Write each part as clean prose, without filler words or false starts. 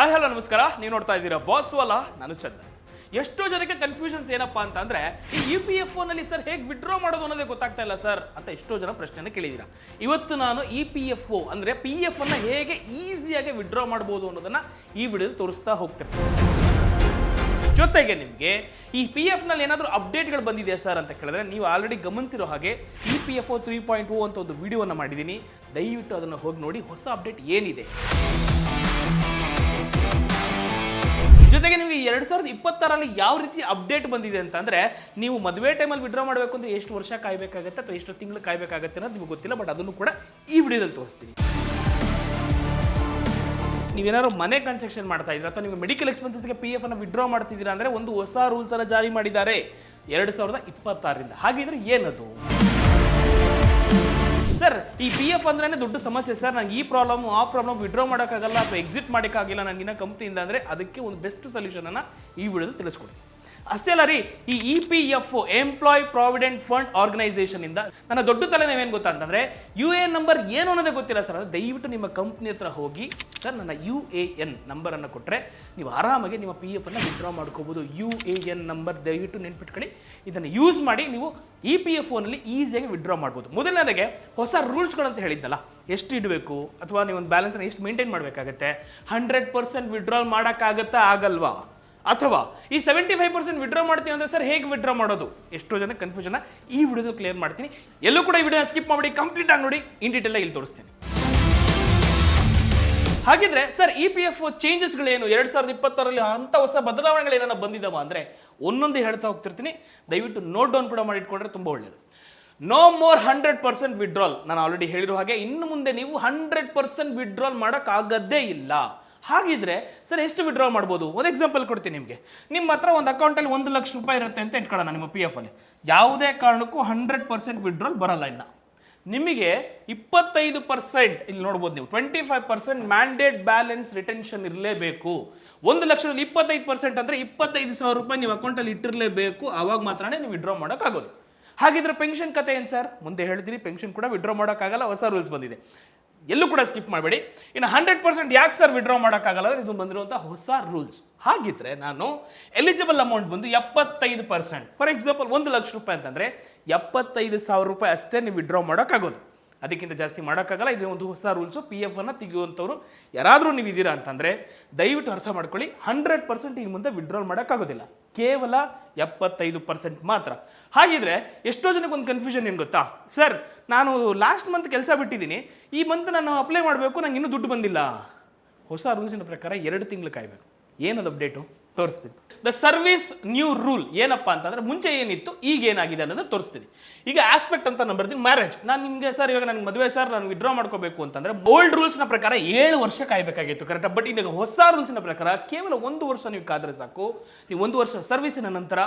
Hi hello ನಮಸ್ಕಾರ, ನೀವು ನೋಡ್ತಾ ಇದ್ದೀರಾ ಬಾಸ್ ವಾಲ, ನಾನು ಚಂದನ್. ಎಷ್ಟೋ ಜನಕ್ಕೆ ಕನ್ಫ್ಯೂಷನ್ಸ್ ಏನಪ್ಪಾ ಅಂತಂದ್ರೆ ಈ EPFO ನಲ್ಲಿ ಸರ್ ಹೇಗೆ ವಿಡ್ರಾ ಮಾಡೋದು ಅನ್ನೋದೇ ಗೊತ್ತಾಗ್ತಾ ಇಲ್ಲ ಸರ್ ಅಂತ ಎಷ್ಟೋ ಜನ ಪ್ರಶ್ನೆನ ಕೇಳಿದ್ದೀರಾ. ಇವತ್ತು ನಾನು EPFO ಅಂದ್ರೆ PF ಅನ್ನ ಹೇಗೆ ಈಸಿಯಾಗಿ ವಿಡ್ರಾ ಮಾಡಬಹುದು ಅನ್ನೋದನ್ನ ಈ ವಿಡಿಯೋದಲ್ಲಿ ತೋರಿಸ್ತಾ ಹೋಗ್ತಿರ್ತೀನಿ. ಜೊತೆಗೆ ನಿಮಗೆ ಈ PF ನಲ್ಲಿ ಏನಾದರೂ ಅಪ್ಡೇಟ್ಗಳು ಬಂದಿದೆ ಸರ್ ಅಂತ ಕೇಳಿದ್ರೆ, ನೀವು ಆಲ್ರೆಡಿ ಗಮನಿಸಿರೋ ಹಾಗೆ EPFO 3.0 ಅಂತ ಒಂದು ವಿಡಿಯೋವನ್ನು ಮಾಡಿದ್ದೀನಿ. ದಯವಿಟ್ಟು ಅದನ್ನು ಹೋಗಿ ನೋಡಿ, ಹೊಸ ಅಪ್ಡೇಟ್ ಏನಿದೆ. ಜೊತೆಗೆ ನೀವು 2026ರಲ್ಲಿ ಯಾವ ರೀತಿ ಅಪ್ಡೇಟ್ ಬಂದಿದೆ ಅಂತಂದ್ರೆ, ನೀವು ಮದುವೆ ಟೈಮಲ್ಲಿ ವಿಡ್ರಾ ಮಾಡಬೇಕು ಅಂದ್ರೆ ಎಷ್ಟು ವರ್ಷ ಕಾಯಬೇಕಾಗುತ್ತೆ ಅಥವಾ ಎಷ್ಟು ತಿಂಗಳು ಕಾಯಬೇಕಾಗುತ್ತೆ ಅನ್ನೋದು ನಿಮಗೆ ಗೊತ್ತಿಲ್ಲ. ಬಟ್ ಅದನ್ನು ಕೂಡ ಈ ವಿಡಿಯೋದಲ್ಲಿ ತೋರಿಸ್ತೀನಿ. ನೀವೇನಾದ್ರು ಮನೆ ಕನ್ಸ್ಟ್ರಕ್ಷನ್ ಮಾಡ್ತಾ ಇದ್ದೀರಾ ಅಥವಾ ನೀವು ಮೆಡಿಕಲ್ ಎಕ್ಸ್ಪೆನ್ಸಸ್ಗೆ PF ಅನ್ನು ವಿಡ್ರಾ ಮಾಡ್ತಿದ್ದೀರಾ ಅಂದ್ರೆ ಒಂದು ಹೊಸ ರೂಲ್ಸ್ ಅನ್ನು ಜಾರಿ ಮಾಡಿದ್ದಾರೆ 2026ರಿಂದ. ಹಾಗಿದ್ರೆ ಏನದು ಸರ್? ಈ PF ಅಂದ್ರೆ ದೊಡ್ಡ ಸಮಸ್ಯೆ ಸರ್, ನಂಗೆ ಈ ಪ್ರಾಬ್ಲಮ್ ಆ ಪ್ರಾಬ್ಲಮ್ ವಿಡ್ರಾ ಮಾಡೋಕ್ಕಾಗಲ್ಲ ಅಥವಾ ಎಕ್ಸಿಟ್ ಮಾಡೋಕ್ಕಾಗಿಲ್ಲ ನನಗಿನ್ನ ಕಂಪ್ನಿಯಿಂದ ಅಂದರೆ ಅದಕ್ಕೆ ಒಂದು ಬೆಸ್ಟ್ ಸೊಲ್ಯೂಷನ್ ಅನ್ನು ಈ ವಿಡಿಯೋದಲ್ಲಿ ತಿಳಿಸ್ಕೊಡ್ತೀನಿ. ಅಷ್ಟೇ ಅಲ್ಲ ರೀ, ಈ EPFO employ provident fund organisation ಇಂದ ನನ್ನ ದೊಡ್ಡ ತಲೆನೋವೇನು ಗೊತ್ತಾ ಅಂತಂದ್ರೆ, UAN ನಂಬರ್ ಏನು ಅನ್ನೋದೇ ಗೊತ್ತಿಲ್ಲ ಸರ್. ಅಂದರೆ ದಯವಿಟ್ಟು ನಿಮ್ಮ ಕಂಪ್ನಿ ಹತ್ರ ಹೋಗಿ ಸರ್ ನನ್ನ UAN ನಂಬರನ್ನು ಕೊಟ್ಟರೆ ನೀವು ಆರಾಮಾಗಿ ನಿಮ್ಮ PF ಅನ್ನು ವಿಡ್ರಾ ಮಾಡ್ಕೋಬೋದು. UAN ನಂಬರ್ ದಯವಿಟ್ಟು ನೆನ್ಪಿಟ್ಕೊಳ್ಳಿ. ಇದನ್ನು ಯೂಸ್ ಮಾಡಿ ನೀವು EPFO ನಲ್ಲಿ ಈಸಿಯಾಗಿ ವಿಡ್ರಾ ಮಾಡ್ಬೋದು. ಮೊದಲನೇದಾಗೆ ಹೊಸ ರೂಲ್ಸ್ಗಳಂತ ಹೇಳಿದ್ದಲ್ಲ, ಎಷ್ಟು ಇಡಬೇಕು ಅಥವಾ ನೀವು ಒಂದು ಬ್ಯಾಲೆನ್ಸನ್ನು ಎಷ್ಟು ಮೇಂಟೈನ್ ಮಾಡಬೇಕಾಗತ್ತೆ, 100% ವಿಡ್ರಾಲ್ ಮಾಡೋಕ್ಕಾಗತ್ತಾ ಆಗಲ್ವಾ, ಅಥವಾ ಈ 75% ವಿಡ್ರಾ ಮಾಡ್ತೀವಿ ಅಂದರೆ ಸರ್ ಹೇಗೆ ವಿಡ್ರಾ ಮಾಡೋದು, ಎಷ್ಟೋ ಜನ ಕನ್ಫ್ಯೂಷನ್ ಈ ವಿಡಿಯೋದಲ್ಲಿ ಕ್ಲಿಯರ್ ಮಾಡ್ತೀನಿ. ಎಲ್ಲೂ ಕೂಡ ಈ ವಿಡಿಯೋ ಸ್ಕಿಪ್ ಮಾಡಿ ಕಂಪ್ಲೀಟ್ ಆಗಿ ನೋಡಿ, ಇನ್ ಡೀಟೇಲ್ ಇಲ್ಲಿ ತೋರಿಸ್ತೀನಿ. ಹಾಗಿದ್ರೆ ಸರ್ EPFO ಚೇಂಜಸ್ಗಳೇನು, 2026ರಲ್ಲಿ ಅಂತ ಹೊಸ ಬದಲಾವಣೆಗಳು ಏನಾರ ಬಂದಿದ್ದಾವ ಅಂದರೆ ಒಂದೊಂದೇ ಹೇಳ್ತಾ ಹೋಗ್ತಿರ್ತೀನಿ. ದಯವಿಟ್ಟು ನೋಟ್ ಡೌನ್ ಕೂಡ ಮಾಡಿಟ್ಕೊಂಡ್ರೆ ತುಂಬ ಒಳ್ಳೆಯದು. No more 100% withdrawal. ನಾನು ಆಲ್ರೆಡಿ ಹೇಳಿರೋ ಹಾಗೆ ಇನ್ನು ಮುಂದೆ ನೀವು 100% ವಿಡ್ರಾಲ್ ಮಾಡೋಕ್ಕಾಗದೇ ಇಲ್ಲ. ಹಾಗಿದ್ರೆ ಸರ್ ಎಷ್ಟು ವಿಡ್ರಾ ಮಾಡ್ಬೋದು? ಒಂದು ಎಕ್ಸಾಂಪಲ್ ಕೊಡ್ತೀನಿ ನಿಮಗೆ. ನಿಮ್ಮ ಹತ್ರ ಒಂದು ಅಕೌಂಟಲ್ಲಿ 1 ಲಕ್ಷ ರೂಪಾಯಿ ಇರುತ್ತೆ ಅಂತ ಇಟ್ಕೊಳ್ಳೋಣ. ನಿಮ್ಮ PF ಅಲ್ಲಿ ಯಾವುದೇ ಕಾರಣಕ್ಕೂ 100% ವಿಡ್ರಾಲ್ ಬರಲ್ಲ. ಇನ್ನು ನಿಮಗೆ 25% ಇಲ್ಲಿ ನೋಡ್ಬೋದು ನೀವು, 25% ಮ್ಯಾಂಡೇಟ್ ಬ್ಯಾಲೆನ್ಸ್ ರಿಟೆನ್ಷನ್ ಇರಲೇಬೇಕು. 1 ಲಕ್ಷದಲ್ಲಿ 25% ಅಂದರೆ 25,000 ರೂಪಾಯಿ ನೀವು ಅಕೌಂಟಲ್ಲಿ ಇಟ್ಟಿರಲೇಬೇಕು. ಆವಾಗ ಮಾತ್ರ ನೀವು ವಿಡ್ರಾ ಮಾಡೋಕ್ಕಾಗೋದು. ಹಾಗಿದ್ರೆ ಪೆನ್ಷನ್ ಕತೆ ಏನು ಸರ್? ಮುಂದೆ ಹೇಳ್ತೀನಿ. ಪೆನ್ಷನ್ ಕೂಡ ವಿಡ್ರಾ ಮಾಡೋಕ್ಕಾಗಲ್ಲ, ಹೊಸ ರೂಲ್ಸ್ ಬಂದಿದೆ. ಎಲ್ಲೂ ಕೂಡ ಸ್ಕಿಪ್ ಮಾಡಬೇಡಿ. ಇನ್ನು 100% ಯಾಕೆ ಸರ್ ವಿಡ್ರಾ ಮಾಡೋಕ್ಕಾಗಲ್ಲ ಅಂದರೆ ಇದು ಬಂದಿರುವಂಥ ಹೊಸ ರೂಲ್ಸ್. ಹಾಗಿದ್ರೆ ನಾನು ಎಲಿಜಿಬಲ್ ಅಮೌಂಟ್ ಬಂದು 75%. ಫಾರ್ ಎಕ್ಸಾಂಪಲ್ 1 ಲಕ್ಷ ರೂಪಾಯಿ ಅಂತಂದರೆ 75,000 ರೂಪಾಯಿ ಅಷ್ಟೇ ನೀವು ವಿಡ್ರಾ ಮಾಡೋಕ್ಕಾಗೋದು. ಅದಕ್ಕಿಂತ ಜಾಸ್ತಿ ಮಾಡೋಕ್ಕಾಗಲ್ಲ. ಇದು ಒಂದು ಹೊಸ ರೂಲ್ಸು. PF ಅನ್ನು ತೆಗೆಯುವಂಥವ್ರು ಯಾರಾದರೂ ನೀವು ಇದ್ದೀರಾ ಅಂತಂದರೆ ದಯವಿಟ್ಟು ಅರ್ಥ ಮಾಡ್ಕೊಳ್ಳಿ, 100% ಇನ್ನು ಮುಂದೆ ವಿಡ್ರಾಲ್ ಮಾಡೋಕ್ಕಾಗೋದಿಲ್ಲ, ಕೇವಲ 75% ಮಾತ್ರ. ಹಾಗಿದ್ರೆ ಎಷ್ಟೋ ಜನಕ್ಕೆ ಒಂದು ಕನ್ಫ್ಯೂಷನ್ ಏನು ಗೊತ್ತಾ, ಸರ್ ನಾನು ಲಾಸ್ಟ್ ಮಂತ್ ಕೆಲಸ ಬಿಟ್ಟಿದ್ದೀನಿ, ಈ ಮಂತ್ ನಾನು ಅಪ್ಲೈ ಮಾಡಬೇಕು, ನಂಗೆ ಇನ್ನೂ ದುಡ್ಡು ಬಂದಿಲ್ಲ. ಹೊಸ ರೂಲ್ಸಿನ ಪ್ರಕಾರ 2 ತಿಂಗಳು ಕಾಯಬೇಕು. ಏನದು ಅಪ್ಡೇಟು ತೋರಿಸ್ತೀನಿ. ದ ಸರ್ವಿಸ್ ನ್ಯೂ ರೂಲ್ ಏನಪ್ಪ ಅಂತಂದ್ರೆ, ಮುಂಚೆ ಏನಿತ್ತು ಈಗ ಏನಾಗಿದೆ ಅನ್ನೋದು ತೋರಿಸ್ತೀನಿ. ಈಗ ಆಸ್ಪೆಕ್ಟ್ ಅಂತ ನಾನು ಬರ್ತೀನಿ, ಮ್ಯಾರೇಜ್. ನಾನು ನಿಮಗೆ ಸರ್ ಇವಾಗ ನನಗೆ ಮದುವೆ ಸರ್ ನಾನು ವಿಡ್ರಾ ಮಾಡ್ಕೋಬೇಕು ಅಂತಂದ್ರೆ ಓಲ್ಡ್ ರೂಲ್ಸ್ನ ಪ್ರಕಾರ 7 ವರ್ಷ ಕಾಯಬೇಕಾಗಿತ್ತು, ಕರೆಕ್ಟ್. ಬಟ್ ಈಗ ಹೊಸ ರೂಲ್ಸಿನ ಪ್ರಕಾರ ಕೇವಲ 1 ವರ್ಷ ನೀವು ಕಾದ್ರೆ ಸಾಕು. ನೀವು 1 ವರ್ಷ ಸರ್ವಿಸಿನ ನಂತರ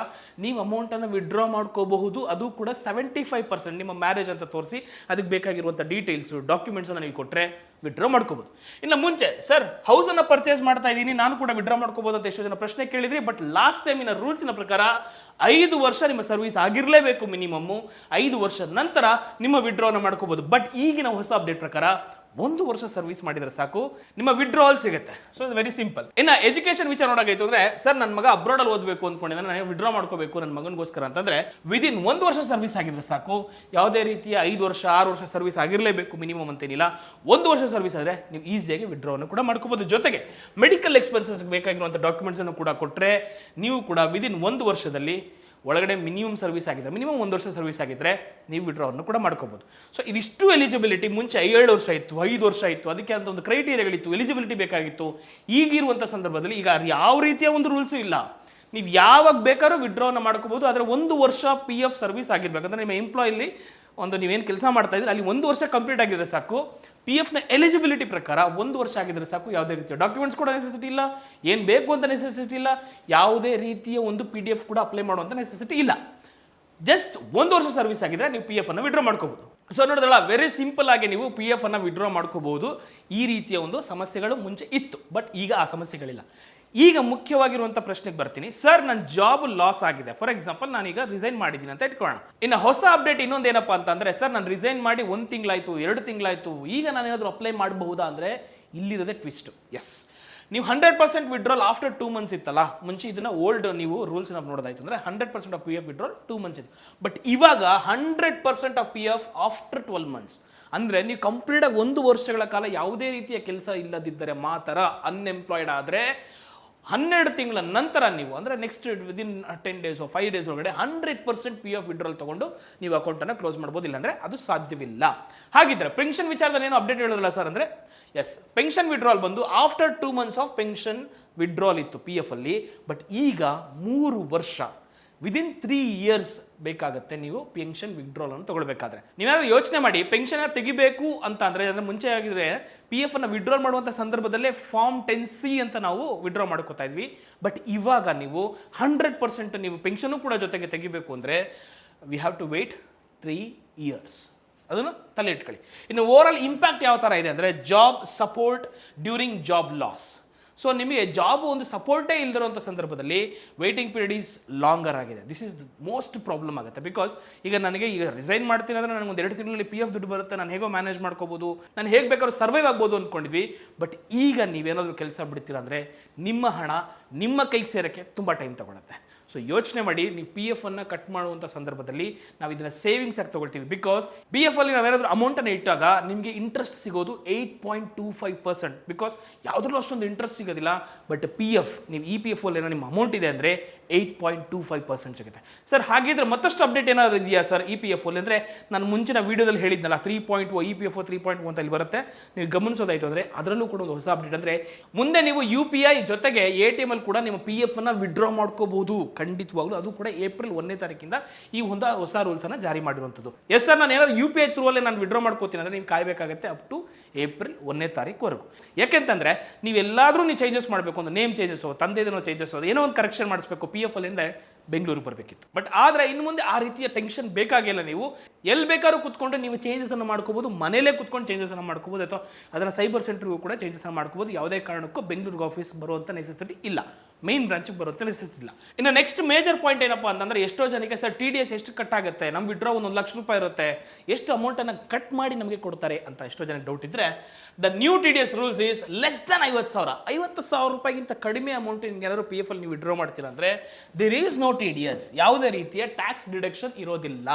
ನೀವು ಅಮೌಂಟನ್ನು ವಿಡ್ರಾ ಮಾಡ್ಕೋಬಹುದು. ಅದು ಕೂಡ 75% ನಿಮ್ಮ ಮ್ಯಾರೇಜ್ ಅಂತ ತೋರಿಸಿ ಅದಕ್ಕೆ ಬೇಕಾಗಿರುವಂಥ ಡೀಟೇಲ್ಸು ಡಾಕ್ಯುಮೆಂಟ್ಸನ್ನು ನೀವು ಕೊಟ್ಟರೆ ವಿಡ್ರಾ ಮಾಡ್ಕೋಬಹುದು. ಇನ್ನು ಮುಂಚೆ ಸರ್ ಹೌಸನ್ನು ಪರ್ಚೇಸ್ ಮಾಡ್ತಾ ಇದ್ದೀನಿ, ನಾನು ಕೂಡ ವಿಡ್ರಾ ಮಾಡ್ಕೋಬಹುದು ಅಂತ ಎಷ್ಟೋ ಜನ ಪ್ರಶ್ನೆ ಕೇಳಿದ್ರಿ. ಬಟ್ ಲಾಸ್ಟ್ ಟೈಮಿನ ರೂಲ್ಸಿನ ಪ್ರಕಾರ 5 ವರ್ಷ ನಿಮ್ಮ ಸರ್ವಿಸ್ ಆಗಿರಲೇಬೇಕು ಮಿನಿಮಮ್ಮು. 5 ವರ್ಷದ ನಂತರ ನಿಮ್ಮ ವಿಡ್ರಾನ ಮಾಡ್ಕೋಬಹುದು. ಬಟ್ ಈಗಿನ ಹೊಸ ಅಪ್ಡೇಟ್ ಪ್ರಕಾರ 1 ವರ್ಷ ಸರ್ವಿಸ್ ಮಾಡಿದರೆ ಸಾಕು, ನಿಮ್ಮ ವಿಡ್ರಾವಲ್ ಸಿಗುತ್ತೆ. So it's very simple. ಇನ್ನು ಎಜುಕೇಶನ್ ವಿಚಾರ ನೋಡೋಕ್ಕಾಯ್ತು ಅಂದರೆ, ಸರ್ ನನ್ನ ಮಗ ಅಬ್ರಾಡಲ್ಲಿ ಓದಬೇಕು ಅಂದ್ಕೊಂಡಿದ್ದಾನೆ, ನಾನು ವಿಡ್ರಾ ಮಾಡ್ಕೋಬೇಕು ನನ್ನ ಮಗನಿಗೋಸ್ಕರ ಅಂತಂದರೆ ವಿದಿನ್ 1 ವರ್ಷ ಸರ್ವಿಸ್ ಆಗಿದ್ರೆ ಸಾಕು. ಯಾವುದೇ ರೀತಿಯ 5 ವರ್ಷ 6 ವರ್ಷ ಸರ್ವಿಸ್ ಆಗಿರಲೇಬೇಕು ಮಿನಿಮಮ್ ಅಂತೇನಿಲ್ಲ. 1 ವರ್ಷ ಸರ್ವಿಸ್ ಆದರೆ ನೀವು ಈಸಿಯಾಗಿ ವಿಡ್ರಾವನ್ನು ಕೂಡ ಮಾಡ್ಕೋಬಹುದು. ಜೊತೆಗೆ ಮೆಡಿಕಲ್ ಎಕ್ಸ್ಪೆನ್ಸಸ್ ಬೇಕಾಗಿರುವಂಥ ಡಾಕ್ಯುಮೆಂಟ್ಸನ್ನು ಕೂಡ ಕೊಟ್ಟರೆ ನೀವು ಕೂಡ ವಿದಿನ್ 1 ವರ್ಷದಲ್ಲಿ ಒಳಗಡೆ ಮಿನಿಮಮ್ ಸರ್ವಿಸ್ ಆಗಿದೆ, ಮಿನಿಮಮ್ 1 ವರ್ಷ ಸರ್ವಿಸ್ ಆಗಿದ್ದರೆ ನೀವು ವಿಡ್ರಾವನ್ನು ಕೂಡ ಮಾಡ್ಕೋಬಹುದು. ಸೊ ಇದಿಷ್ಟು ಎಲಿಜಿಬಿಲಿಟಿ ಮುಂಚೆ 7 ವರ್ಷ ಇತ್ತು, 5 ವರ್ಷ ಇತ್ತು, ಅದಕ್ಕೆ ಅಂತ ಒಂದು ಕ್ರೈಟೀರಿಯಾಗಳಿತ್ತು, ಎಲಿಜಿಬಿಲಿಟಿ ಬೇಕಾಗಿತ್ತು. ಈಗಿರುವಂಥ ಸಂದರ್ಭದಲ್ಲಿ ಈಗ ಯಾವ ರೀತಿಯ ಒಂದು ರೂಲ್ಸು ಇಲ್ಲ. ನೀವು ಯಾವಾಗ ಬೇಕಾದ್ರೂ ವಿಡ್ರಾವನ್ನು ಮಾಡ್ಕೋಬಹುದು. ಆದರೆ 1 ವರ್ಷ PF ಸರ್ವಿಸ್ ಆಗಿರ್ಬೇಕಂದ್ರೆ ನಿಮ್ಮ ಎಂಪ್ಲಾಯಲ್ಲಿ ಒಂದು ನೀವೇನು ಕೆಲಸ ಮಾಡ್ತಾ ಇದ್ರೆ ಅಲ್ಲಿ 1 ವರ್ಷ ಕಂಪ್ಲೀಟ್ ಆಗಿದ್ರೆ ಸಾಕು. PFನ ಎಲಿಜಿಬಿಲಿಟಿ ಪ್ರಕಾರ 1 ವರ್ಷ ಆಗಿದ್ರೆ ಸಾಕು. ಯಾವುದೇ ರೀತಿಯ ಡಾಕ್ಯುಮೆಂಟ್ಸ್ ಕೂಡ ನೆಸೆಸಿಟಿ ಇಲ್ಲ, ಏನು ಬೇಕು ಅಂತ ನೆಸೆಸಿಟಿ ಇಲ್ಲ, ಯಾವುದೇ ರೀತಿಯ ಒಂದು PDF ಕೂಡ ಅಪ್ಲೈ ಮಾಡುವಂಥ ನೆಸೆಸಿಟಿ ಇಲ್ಲ. ಜಸ್ಟ್ 1 ವರ್ಷ ಸರ್ವಿಸ್ ಆಗಿದ್ರೆ ನೀವು PF ಅನ್ನು ವಿಡ್ರಾ ಮಾಡ್ಕೋಬಹುದು. ಸೊ ನೋಡಿದ್ರಲ್ಲ, ವೆರಿ ಸಿಂಪಲ್ ಆಗಿ ನೀವು PF ಅನ್ನು ವಿಡ್ರಾ ಮಾಡ್ಕೋಬಹುದು. ಈ ರೀತಿಯ ಒಂದು ಸಮಸ್ಯೆಗಳು ಮುಂಚೆ ಇತ್ತು, ಬಟ್ ಈಗ ಆ ಸಮಸ್ಯೆಗಳಿಲ್ಲ. ಈಗ ಮುಖ್ಯವಾಗಿರುವಂಥ ಪ್ರಶ್ನೆಗೆ ಬರ್ತೀನಿ. ಸರ್ ನನ್ನ ಜಾಬ್ ಲಾಸ್ ಆಗಿದೆ, ಫಾರ್ ಎಕ್ಸಾಂಪಲ್ ನಾನೀಗ ರಿಸೈನ್ ಮಾಡಿದ್ದೀನಿ ಅಂತ ಇಟ್ಕೊಳ್ಳೋಣ. ಇನ್ನು ಹೊಸ ಅಪ್ಡೇಟ್ ಇನ್ನೊಂದೇನಪ್ಪ ಅಂತಂದರೆ, ಸರ್ ನಾನು ರಿಸೈನ್ ಮಾಡಿ 1 ತಿಂಗಳಾಯಿತು 2 ತಿಂಗಳಾಯಿತು, ಈಗ ನಾನೇನಾದರೂ ಅಪ್ಲೈ ಮಾಡಬಹುದಾ ಅಂದರೆ ಇಲ್ಲಿರೋದೇ ಟ್ವಿಸ್ಟು. ಎಸ್, ನೀವು 100% ವಿಡ್ರಾಲ್ ಆಫ್ಟರ್ 2 ಮಂತ್ಸ್ ಇತ್ತಲ್ಲ, ಮುಂಚೆ ಇದನ್ನ ಓಲ್ಡ್ ನೀವು ರೂಲ್ಸ್ ನೋಡೋದಾಯ್ತು ಅಂದ್ರೆ 100% of P F withdrawal 2 months ಇತ್ತು. ಬಟ್ ಇವಾಗ 100% of P F after 12 months. ಅಂದರೆ ನೀವು ಕಂಪ್ಲೀಟಾಗಿ 1 ವರ್ಷಗಳ ಕಾಲ ಯಾವುದೇ ರೀತಿಯ ಕೆಲಸ ಇಲ್ಲದಿದ್ದರೆ ಮಾತ್ರ, ಅನ್ಎಂಪ್ಲಾಯ್ಡ್ ಆದರೆ 12 ತಿಂಗಳ ನಂತರ ನೀವು ಅಂದರೆ ನೆಕ್ಸ್ಟ್ ವಿದಿನ್ 10 ಡೇಸ್ 5 ಡೇಸ್ ಒಳಗಡೆ 100% ಪಿ ಎಫ್ ವಿಡ್ರಾಲ್ ತಗೊಂಡು ನೀವು ಅಕೌಂಟನ್ನು ಕ್ಲೋಸ್ ಮಾಡ್ಬೋದು. ಇಲ್ಲಾಂದರೆ ಅದು ಸಾಧ್ಯವಿಲ್ಲ. ಹಾಗಿದ್ರೆ ಪೆನ್ಷನ್ ವಿಚಾರದಲ್ಲಿ ಏನು ಅಪ್ಡೇಟ್ ಹೇಳೋದಿಲ್ಲ ಸರ್ ಅಂದರೆ, ಎಸ್, ಪೆನ್ಷನ್ ವಿಡ್ರಾಲ್ ಬಂದು after 2 months of pension withdrawal ಇತ್ತು ಪಿ ಎಫ್ ಅಲ್ಲಿ. ಬಟ್ ಈಗ 3 ವರ್ಷ ವಿದಿನ್ 3 ಇಯರ್ಸ್ ಬೇಕಾಗುತ್ತೆ ನೀವು ಪೆನ್ಷನ್ ವಿಡ್ರಾಲ್ ಅನ್ನು ತಗೊಳ್ಬೇಕಾದ್ರೆ. ನೀವೇನಾದ್ರೂ ಯೋಚನೆ ಮಾಡಿ, ಪೆನ್ಷನ್ ತೆಗಿಬೇಕು ಅಂತ ಅಂದರೆ ಮುಂಚೆ ಆಗಿದ್ರೆ ಪಿ ಎಫ್ ಅನ್ನು ವಿಡ್ರಾಲ್ ಮಾಡುವಂಥ ಸಂದರ್ಭದಲ್ಲೇ ಫಾರ್ಮ್ 10C ಅಂತ ನಾವು ವಿಡ್ರಾ ಮಾಡ್ಕೋತಾ ಇದ್ವಿ. ಬಟ್ ಇವಾಗ ನೀವು 100% ನೀವು ಪೆನ್ಷನು ಕೂಡ ಜೊತೆಗೆ ತೆಗಿಬೇಕು ಅಂದರೆ we have to wait 3 years. ಅದನ್ನು ತಲೆ ಇಟ್ಕೊಳ್ಳಿ. ಇನ್ನು ಓವರ್ ಆಲ್ ಇಂಪ್ಯಾಕ್ಟ್ ಯಾವ ಥರ ಇದೆ ಅಂದರೆ, job support during job loss. So ನಿಮಗೆ ಜಾಬ್ ಒಂದು ಸಪೋರ್ಟೇ ಇಲ್ದಿರೋಂಥ ಸಂದರ್ಭದಲ್ಲಿ ವೇಟಿಂಗ್ ಪೀರಿಯಡ್ ಈಸ್ ಲಾಂಗರ್ ಆಗಿದೆ. This is the most problem ಆಗುತ್ತೆ. ಬಿಕಾಸ್ ಈಗ ರಿಸೈನ್ ಮಾಡ್ತೀನಿ ಅಂದರೆ ನನಗೆ ಒಂದು 2 ತಿಂಗಳಲ್ಲಿ ಪಿ ಎಫ್ ದುಡ್ಡು ಬರುತ್ತೆ, ನಾನು ಹೇಗೋ ಮ್ಯಾನೇಜ್ ಮಾಡ್ಕೋಬೋದು, ನಾನು ಹೇಗೆ ಬೇಕಾದ್ರೂ ಸರ್ವೈವ್ ಆಗ್ಬೋದು ಅಂದ್ಕೊಂಡಿದ್ವಿ. ಬಟ್ ಈಗ ನೀವೇನಾದರೂ ಕೆಲಸ ಬಿಡ್ತೀರ ಅಂದರೆ ನಿಮ್ಮ ಹಣ ನಿಮ್ಮ ಕೈಗೆ ಸೇರೋಕ್ಕೆ ತುಂಬ ಟೈಮ್ ತಗೊಳುತ್ತೆ. ಸೊ ಯೋಚನೆ ಮಾಡಿ, ನೀವು ಪಿ ಎಫ್ ಅನ್ನು ಕಟ್ ಮಾಡುವಂಥ ಸಂದರ್ಭದಲ್ಲಿ ನಾವು ಇದನ್ನು ಸೇವಿಂಗ್ಸ್ ಆಗಿ ತೊಗೊಳ್ತೀವಿ. ಬಿಕಾಸ್ ಪಿ ಎಫ್ ಅಲ್ಲಿ ನಾವೇನಾದರೂ ಅಮೌಂಟನ್ನು ಇಟ್ಟಾಗ ನಿಮಗೆ ಇಂಟ್ರೆಸ್ಟ್ ಸಿಗೋದು 8.25%. ಬಿಕಾಸ್ ಯಾವುದ್ರಲ್ಲೂ ಅಷ್ಟೊಂದು ಇಂಟ್ರೆಸ್ಟ್ ಸಿಗೋದಿಲ್ಲ. ಬಟ್ ಪಿ ಎಫ್ ನೀವು ಇ ಪಿ ಎಫ್ ಅಲ್ಲಿ ಏನೋ ನಿಮ್ಮ ಅಮೌಂಟ್ ಇದೆ ಅಂದರೆ 8.25% ಸಿಗುತ್ತೆ. ಸರ್ ಹಾಗಿದ್ರೆ ಮತ್ತಷ್ಟು ಅಪ್ಡೇಟ್ ಏನಾದರೂ ಇದೆಯಾ ಸರ್ ಇ ಪಿ ಎಫ್ ಅಲ್ಲಿ ಅಂದರೆ, ನಾನು ಮುಂಚಿನ ವೀಡಿಯೋದಲ್ಲಿ ಹೇಳಿದ್ನಲ್ಲ 3.0 ಇ ಪಿ ಎಫ್ 3.1 ಅಂತ ಇಲ್ಲಿ ಬರುತ್ತೆ, ನೀವು ಗಮನಿಸೋದಾಯಿತು ಅಂದರೆ ಅದರಲ್ಲೂ ಕೂಡ ಒಂದು ಹೊಸ ಅಪ್ಡೇಟ್ ಅಂದರೆ, ಮುಂದೆ ನೀವು UPI ಜೊತೆಗೆ ATM ಅಲ್ಲಿ ಕೂಡ ನಿಮ್ಮ ಪಿ ಎಫ್ ಅನ್ನು ವಿಡ್ರಾ ಮಾಡ್ಕೋಬಹುದು. ಖಂಡಿತವಾಗ್ಲೂ ಅದು ಕೂಡ ಏಪ್ರಿಲ್ 1ನೇ ತಾರೀಕಿಂದ ಈ ಒಂದು ಹೊಸ ರೂಲ್ಸ್ ಅನ್ನು ಜಾರಿ ಮಾಡಿರುವಂಥದ್ದು. ಎಸ್ ಸರ್, ನಾನು ಏನಾದ್ರು UPI ಥ್ರೂ ಅಲ್ಲೇ ನಾನು ವಿಡ್ರಾ ಮಾಡ್ಕೋತೀನಿ ಅಂದರೆ ನೀವು ಕಾಯಬೇಕಾಗುತ್ತೆ ಅಪ್ ಟು ಏಪ್ರಿಲ್ 1ನೇ ತಾರೀಕುವರೆಗೂ. ಯಾಕೆಂತಂದರೆ ನೀವೆಲ್ಲಾದರೂ ನೀವು ಚೇಂಜಸ್ ಮಾಡಬೇಕು ಅಂದರೆ, ನೇಮ್ ಚೇಂಜಸ್, ತಂದೆದೇನೋ ಚೇಂಜಸ್, ಏನೋ ಒಂದು ಕರೆಕ್ಷನ್ ಮಾಡಿಸ್ಬೇಕು, ಪಿ ಎಫ್ ಅಲ್ಲಿಂದ ಬೆಂಗಳೂರು ಬರಬೇಕಿತ್ತು. ಬಟ್ ಆದರೆ ಇನ್ನು ಮುಂದೆ ಆ ರೀತಿಯ ಟೆನ್ಷನ್ ಬೇಕಾಗಿಲ್ಲ. ನೀವು ಎಲ್ಲಿ ಬೇಕಾದ್ರೂ ಕುತ್ಕೊಂಡು ನೀವು ಚೇಂಜಸ್ ಅನ್ನು ಮಾಡ್ಕೋಬಹುದು, ಮನೇಲೇ ಕುತ್ಕೊಂಡು ಚೇಂಜಸ್ ಅನ್ನು ಮಾಡ್ಕೋಬಹುದು, ಅಥವಾ ಅದರ ಸೈಬರ್ ಸೆಂಟರ್ಗೂ ಕೂಡ ಚೇಂಜಸ್ ಅನ್ನು ಮಾಡ್ಕೋಬಹುದು. ಯಾವುದೇ ಕಾರಣಕ್ಕೂ ಬೆಂಗಳೂರಿಗೆ ಆಫೀಸ್ ಬರುವಂಥ ನೆಸೆಸಿಟಿ ಇಲ್ಲ, ಮೇನ್ ಬ್ರಾಂಚಿಗೆ ಬರುವಂಥ ನೆಸೆಸಿಟಿ ಇಲ್ಲ. ಇನ್ನು ನೆಕ್ಸ್ಟ್ ಮೇಜರ್ ಪಾಯಿಂಟ್ ಏನಪ್ಪ ಅಂತಂದರೆ, ಎಷ್ಟೋ ಜನಕ್ಕೆ ಸರ್ TDS ಎಷ್ಟು ಕಟ್ ಆಗುತ್ತೆ, ನಮ್ಮ ವಿಡ್ರಾ ಒಂದು 1 ಲಕ್ಷ ರೂಪಾಯಿ ಇರುತ್ತೆ, ಎಷ್ಟು ಅಮೌಂಟನ್ನು ಕಟ್ ಮಾಡಿ ನಮಗೆ ಕೊಡ್ತಾರೆ ಅಂತ ಎಷ್ಟೋ ಜನಕ್ಕೆ ಡೌಟ್ ಇದ್ದರೆ, the new TDS rules is less than 50,000 ರೂಪಾಯಿಗಿಂತ ಕಡಿಮೆ ಅಮೌಂಟ್ ನಿಮ್ಗೆ ಏನಾದರೂ ಪಿ ಎಫ್ ಅಲ್ಲಿ ನೀವು ವಿಡ್ರಾ ಮಾಡ್ತೀರಾ ಅಂದರೆ ದೇರ್ ಈಸ್ ನೋ TDS, ಯಾವುದೇ ರೀತಿಯ ಟ್ಯಾಕ್ಸ್ ಡಿಡಕ್ಷನ್ ಇರೋದಿಲ್ಲ.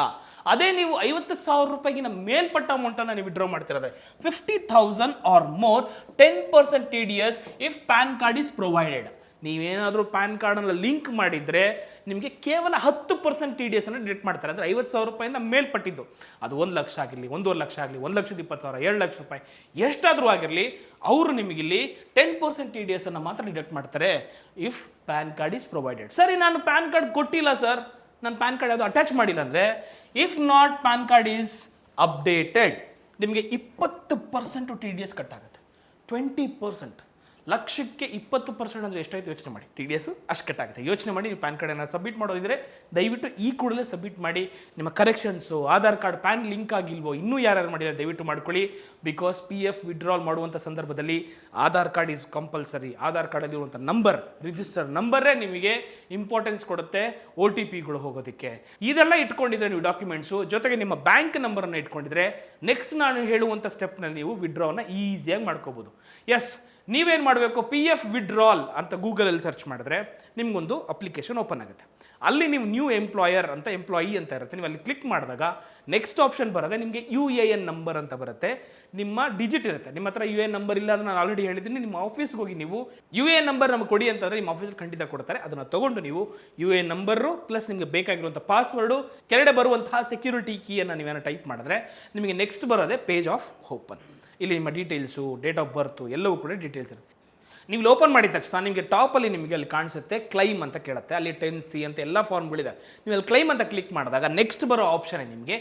ಅದೇ ನೀವು 50,000 ರೂಪಾಯಿಗಿನ ಮೇಲ್ಪಟ್ಟ ಅಮೌಂಟನ್ನು ನೀವು ವಿಡ್ರಾ ಮಾಡ್ತಿರೋದ್ರೆ 50,000 or more 10% TDS if PAN card is provided. ನೀವೇನಾದರೂ ಪ್ಯಾನ್ ಕಾರ್ಡನ್ನು ಲಿಂಕ್ ಮಾಡಿದರೆ ನಿಮಗೆ ಕೇವಲ 10% TDS ಅನ್ನು ಡಿಡಕ್ಟ್ ಮಾಡ್ತಾರೆ. ಅಂದರೆ 50,000 ರೂಪಾಯಿಂದ ಮೇಲ್ಪಟ್ಟಿದ್ದು, ಅದು 1 ಲಕ್ಷ ಆಗಿರಲಿ, 1.5 ಲಕ್ಷ ಆಗಲಿ, 1,20,000, 2 ಲಕ್ಷ ರೂಪಾಯಿ ಎಷ್ಟಾದರೂ ಆಗಿರಲಿ, ಅವರು ನಿಮಗಿಲ್ಲಿ 10% TDS ಅನ್ನು ಮಾತ್ರ ಡಿಡಕ್ಟ್ ಮಾಡ್ತಾರೆ if PAN card is provided. ಸರಿ, ನಾನು ಪ್ಯಾನ್ ಕಾರ್ಡ್ ಕೊಟ್ಟಿಲ್ಲ ಸರ್, ನಾನು ಪ್ಯಾನ್ ಕಾರ್ಡ್ ಯಾವುದು ಅಟ್ಯಾಚ್ ಮಾಡಿಲ್ಲ ಅಂದರೆ, if not PAN card is updated ನಿಮಗೆ 20% TDS ಕಟ್ ಆಗುತ್ತೆ. 20%, ಲಕ್ಷಕ್ಕೆ 20% ಅಂದರೆ ಎಷ್ಟಾಯ್ತು ಯೋಚನೆ ಮಾಡಿ. TDS ಅಷ್ಟು ಕಟ್ ಆಗುತ್ತೆ. ಯೋಚನೆ ಮಾಡಿ, ನೀವು ಪ್ಯಾನ್ ಕಾರ್ಡನ್ನು ಸಬ್ಮಿಟ್ ಮಾಡೋದಿದ್ರೆ ದಯವಿಟ್ಟು ಈ ಕೂಡಲೇ ಸಬ್ಮಿಟ್ ಮಾಡಿ. ನಿಮ್ಮ corrections, Aadhaar card, PAN link ಆಗಿಲ್ವೋ, ಇನ್ನೂ ಯಾರ್ಯಾರು ಮಾಡಿಲ್ಲ ದಯವಿಟ್ಟು ಮಾಡ್ಕೊಳ್ಳಿ. ಬಿಕಾಸ್ ಪಿ ಎಫ್ ವಿಡ್ರಾಲ್ ಮಾಡುವಂಥ ಸಂದರ್ಭದಲ್ಲಿ Aadhaar card is compulsory. Aadhaar ಕಾರ್ಡಲ್ಲಿ ಇರುವಂಥ ನಂಬರ್, ರಿಜಿಸ್ಟರ್ ನಂಬರೇ ನಿಮಗೆ ಇಂಪಾರ್ಟೆನ್ಸ್ ಕೊಡುತ್ತೆ OTPಗಳು ಹೋಗೋದಕ್ಕೆ. ಇದೆಲ್ಲ ಇಟ್ಕೊಂಡಿದ್ರೆ ನೀವು ಡಾಕ್ಯುಮೆಂಟ್ಸು ಜೊತೆಗೆ ನಿಮ್ಮ ಬ್ಯಾಂಕ್ ನಂಬರನ್ನು ಇಟ್ಕೊಂಡಿದ್ರೆ ನೆಕ್ಸ್ಟ್ ನಾನು ಹೇಳುವಂಥ ಸ್ಟೆಪ್ನಲ್ಲಿ ನೀವು ವಿಡ್ರಾವನ್ನು ಈಸಿಯಾಗಿ ಮಾಡ್ಕೋಬೋದು. ಎಸ್, ನೀವೇನು ಮಾಡಬೇಕು, ಪಿ ಎಫ್ ವಿಡ್ರಾಲ್ ಅಂತ ಗೂಗಲಲ್ಲಿ ಸರ್ಚ್ ಮಾಡಿದ್ರೆ ನಿಮಗೊಂದು ಅಪ್ಲಿಕೇಶನ್ ಓಪನ್ ಆಗುತ್ತೆ. ಅಲ್ಲಿ ನೀವು ನ್ಯೂ ಎಂಪ್ಲಾಯರ್ ಅಂತ ಎಂಪ್ಲಾಯಿ ಅಂತ ಇರುತ್ತೆ. ನೀವು ಅಲ್ಲಿ ಕ್ಲಿಕ್ ಮಾಡಿದಾಗ ನೆಕ್ಸ್ಟ್ ಆಪ್ಷನ್ ಬರೋದೆ ನಿಮಗೆ UAN ನಂಬರ್ ಅಂತ ಬರುತ್ತೆ. ನಿಮ್ಮ ಡಿಜಿಟ್ ಇರುತ್ತೆ. ನಿಮ್ಮ ಹತ್ರ UAN ನಂಬರ್ ಇಲ್ಲ ಅಂದರೆ ನಾನು ಆಲ್ರೆಡಿ ಹೇಳಿದ್ದೀನಿ, ನಿಮ್ಮ ಆಫೀಸ್ಗೆ ಹೋಗಿ ನೀವು UAN ನಂಬರ್ ನಮಗೆ ಕೊಡಿ ಅಂತಂದರೆ ನಿಮ್ಮ ಆಫೀಸಲ್ಲಿ ಖಂಡಿತ ಕೊಡ್ತಾರೆ. ಅದನ್ನು ತೊಗೊಂಡು ನೀವು UAN ನಂಬರು ಪ್ಲಸ್ ನಿಮಗೆ ಬೇಕಾಗಿರುವಂಥ ಪಾಸ್ವರ್ಡು, ಕೆಳಗಡೆ ಬರುವಂತಹ ಸೆಕ್ಯೂರಿಟಿ ಕೀಯನ್ನು ನೀವೇನೋ ಟೈಪ್ ಮಾಡಿದ್ರೆ ನಿಮಗೆ ನೆಕ್ಸ್ಟ್ ಬರೋದೆ ಪೇಜ್ ಆಫ್ ಓಪನ್. ಇಲ್ಲಿ ನಿಮ್ಮ ಡೀಟೇಲ್ಸು, ಡೇಟ್ ಆಫ್ ಬರ್ತು ಎಲ್ಲವೂ ಕೂಡ ಡೀಟೇಲ್ಸ್ ಇರುತ್ತೆ. ನೀವು ಓಪನ್ ಮಾಡಿದ ತಕ್ಷಣ ನಿಮಗೆ ಟಾಪಲ್ಲಿ ನಿಮಗೆ ಅಲ್ಲಿ ಕಾಣಿಸುತ್ತೆ ಕ್ಲೈಮ್ ಅಂತ ಕೇಳುತ್ತೆ. ಅಲ್ಲಿ 10C ಅಂತ ಎಲ್ಲ ಫಾರ್ಮ್ಗಳಿದೆ. ನೀವು ಅಲ್ಲಿ ಕ್ಲೈಮ್ ಅಂತ ಕ್ಲಿಕ್ ಮಾಡಿದಾಗ ನೆಕ್ಸ್ಟ್ ಬರೋ ಆಪ್ಷನ್ ನಿಮಗೆ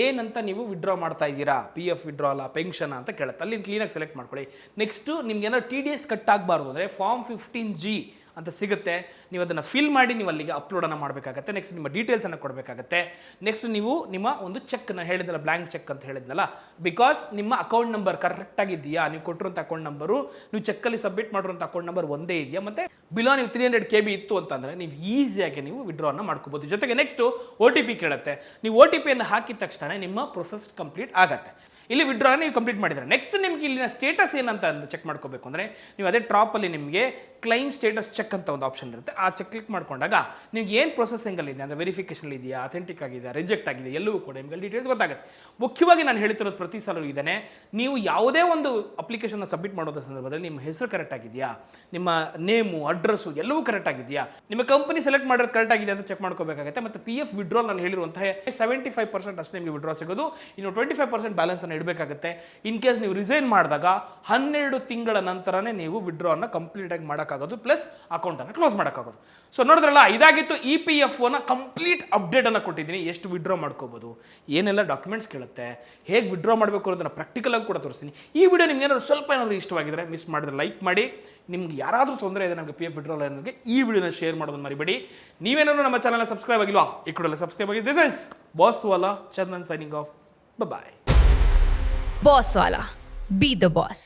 ಏನಂತ ನೀವು ವಿಡ್ರಾ ಮಾಡ್ತಾ ಇದ್ದೀರಾ, ಪಿ ಎಫ್ ವಿಡ್ರಾಲ, ಪೆನ್ಷನ್ ಅಂತ ಕೇಳುತ್ತೆ. ಅಲ್ಲಿ ಕ್ಲೀನಾಗಿ ಸೆಲೆಕ್ಟ್ ಮಾಡ್ಕೊಳ್ಳಿ. ನೆಕ್ಸ್ಟು ನಿಮ್ಗೆ ಏನಾದ್ರು TDS ಕಟ್ ಆಗಬಾರ್ದು ಅಂದರೆ ಫಾರ್ಮ್ 15G ಅಂತ ಸಿಗುತ್ತೆ. ನೀವು ಅದನ್ನು ಫಿಲ್ ಮಾಡಿ ನೀವು ಅಲ್ಲಿಗೆ ಅಪ್ಲೋಡನ್ನು ಮಾಡಬೇಕಾಗತ್ತೆ. ನೆಕ್ಸ್ಟ್ ನಿಮ್ಮ ಡೀಟೇಲ್ಸನ್ನು ಕೊಡಬೇಕಾಗತ್ತೆ. ನೆಕ್ಸ್ಟ್ ನೀವು ನಿಮ್ಮ ಒಂದು ಚೆಕ್ನ ಹೇಳಿದ್ನಲ್ಲ, ಬ್ಲ್ಯಾಂಕ್ ಚೆಕ್ ಅಂತ ಹೇಳಿದ್ನಲ್ಲ, ಬಿಕಾಸ್ ನಿಮ್ಮ ಅಕೌಂಟ್ ನಂಬರ್ ಕರೆಕ್ಟಾಗಿದೆಯಾ, ನೀವು ಕೊಟ್ಟಿರೋಂಥ ಅಕೌಂಟ್ ನಂಬರು, ನೀವು ಚೆಕ್ಕಲ್ಲಿ ಸಬ್ಮಿಟ್ ಮಾಡಿರೋಂಥ ಅಕೌಂಟ್ ನಂಬರ್ ಒಂದೇ ಇದೆಯಾ, ಮತ್ತು ಬಿಲೋ ನೀವು 300 KB ಇತ್ತು ಅಂತಂದರೆ ನೀವು ಈಸಿಯಾಗಿ ನೀವು ವಿಡ್ರಾವನ್ನು ಮಾಡ್ಕೋಬೋದು. ಜೊತೆಗೆ ನೆಕ್ಸ್ಟು OTP ಕೇಳುತ್ತೆ. ನೀವು OTPಯನ್ನು ಹಾಕಿದ ತಕ್ಷಣ ನಿಮ್ಮ ಪ್ರೊಸೆಸ್ ಕಂಪ್ಲೀಟ್ ಆಗುತ್ತೆ. ಇಲ್ಲಿ ವಿಡ್ರಾ ನೀವು ಕಂಪ್ಲೀಟ್ ಮಾಡಿದ್ರೆ ನೆಕ್ಸ್ಟ್ ನಿಮ್ಗೆ ಇಲ್ಲಿನ ಸ್ಟೇಟಸ್ ಏನಂತ ಚೆಕ್ ಮಾಡ್ಕೋಬೇಕು ಅಂದರೆ ನೀವು ಅದೇ ಟಾಪಲ್ಲಿ ನಿಮಗೆ ಕ್ಲೈಮ್ ಸ್ಟೇಟಸ್ ಚೆಕ್ ಅಂತ ಒಂದು ಆಪ್ಷನ್ ಇರುತ್ತೆ. ಆ ಚೆಕ್ ಕ್ಲಿಕ್ ಮಾಡ್ಕೊಂಡಾಗ ನಿಮ್ಗೆ ಏನು ಪ್ರೊಸೆಸಿಂಗಲ್ಲಿ ಇದೆ ಅಂದರೆ ವೆರಿಫಿಕೇಷನ್ ಇದೆಯಾ, ಅಥೆಂಟಿಕ್ ಆಗಿದೆ, ರಿಜೆಕ್ಟ್ ಆಗಿದೆ, ಎಲ್ಲವೂ ಕೂಡ ನಿಮಗೆ ಡೀಟೇಲ್ಸ್ ಗೊತ್ತಾಗುತ್ತೆ. ಮುಖ್ಯವಾಗಿ ನಾನು ಹೇಳ್ತಿರೋದು ಪ್ರತಿ ಸಲ ಇದ್ದಾನೆ, ನೀವು ಯಾವುದೇ ಒಂದು ಅಪ್ಲಿಕೇಶನ್ನ ಸಬ್ಮಿಟ್ ಮಾಡೋದ ಸಂದರ್ಭದಲ್ಲಿ ನಿಮ್ಮ ಹೆಸರು ಕರೆಕ್ಟ್ ಆಗಿದೆಯಾ, ನಿಮ್ಮ ನೇಮು, ಅಡ್ರೆಸ್ಸು ಎಲ್ಲವೂ ಕರೆಕ್ಟ್ ಆಗಿದೆಯಾ, ನಿಮ್ಮ ಕಂಪನಿ ಸೆಲೆಕ್ಟ್ ಮಾಡೋದು ಕರೆಕ್ಟ್ ಆಗಿದೆ ಅಂತ ಚೆಕ್ ಮಾಡ್ಕೋಬೇಕಾಗುತ್ತೆ. ಮತ್ತು PF ವಿಡ್ರಾಲ್ ನಾನು ಹೇಳಿರುವಂತಹ 75% ಅಷ್ಟೇ ನಿಮಗೆ ವಿಡ್ರಾ ಸಿಗೋದು, ಇನ್ನು 25% ಬ್ಯಾಲೆನ್ಸನ್ನು ಇಡಬೇಕಾಗುತ್ತೆ. ಇನ್ ಕೇಸ್ ನೀವು ರಿಸೈನ್ ಮಾಡಿದಾಗ 12 ತಿಂಗಳ ನಂತರನೇ ನೀವು ವಿಡ್ರಾನ ಕಂಪ್ಲೀಟಾಗಿ ಮಾಡೋಕ್ಕಾಗೋದು, ಪ್ಲಸ್ ಅಕೌಂಟನ್ನು ಕ್ಲೋಸ್ ಮಾಡೋಕ್ಕಾಗೋದು. ಸೊ ನೋಡಿದ್ರಲ್ಲ, ಇದಾಗಿತ್ತು EPFOನ ಕಂಪ್ಲೀಟ್ ಅಪ್ಡೇಟನ್ನು ಕೊಟ್ಟಿದ್ದೀನಿ. ಎಷ್ಟು ವಿಡ್ರಾ ಮಾಡ್ಕೋಬೋದು, ಏನೆಲ್ಲ ಡಾಕ್ಯುಮೆಂಟ್ಸ್ ಕೇಳುತ್ತೆ, ಹೇಗೆ ವಿಡ್ರಾ ಮಾಡಬೇಕು ಅನ್ನೋದನ್ನು ಪ್ರಾಕ್ಟಿಕಲ್ ಆಗಿ ಕೂಡ ತೋರಿಸ್ತೀನಿ. ಈ ವಿಡಿಯೋ ನಿಮ್ಗೆ ಏನಾದರೂ ಸ್ವಲ್ಪ ಏನಾದರೂ ಇಷ್ಟವಾಗಿದ್ರೆ ಮಿಸ್ ಮಾಡಿದ್ರೆ ಲೈಕ್ ಮಾಡಿ. ನಿಮ್ಗೆ ಯಾರಾದರೂ ತೊಂದರೆ ಇದೆ ನಮಗೆ PF ವಿಡ್ರಾಲ್ ಅನ್ನೋದಕ್ಕೆ ಈ ವಿಡಿಯೋನ ಶೇರ್ ಮಾಡೋದನ್ನು ಮರಿಬೇಡಿ. ನೀವೇನಾದರೂ ನಮ್ಮ ಚಾನಲ್ನ ಸಬ್ಸ್ಕ್ರೈಬ್ ಆಗಿಲ್ವಾ, ಈ ಕೂಡಲೇ ಸಬ್ಸ್ಕ್ರೈಬ್ ಆಗಿ. This is Boss Wala Chandan signing off. Bye. Boss Wala. Be the boss.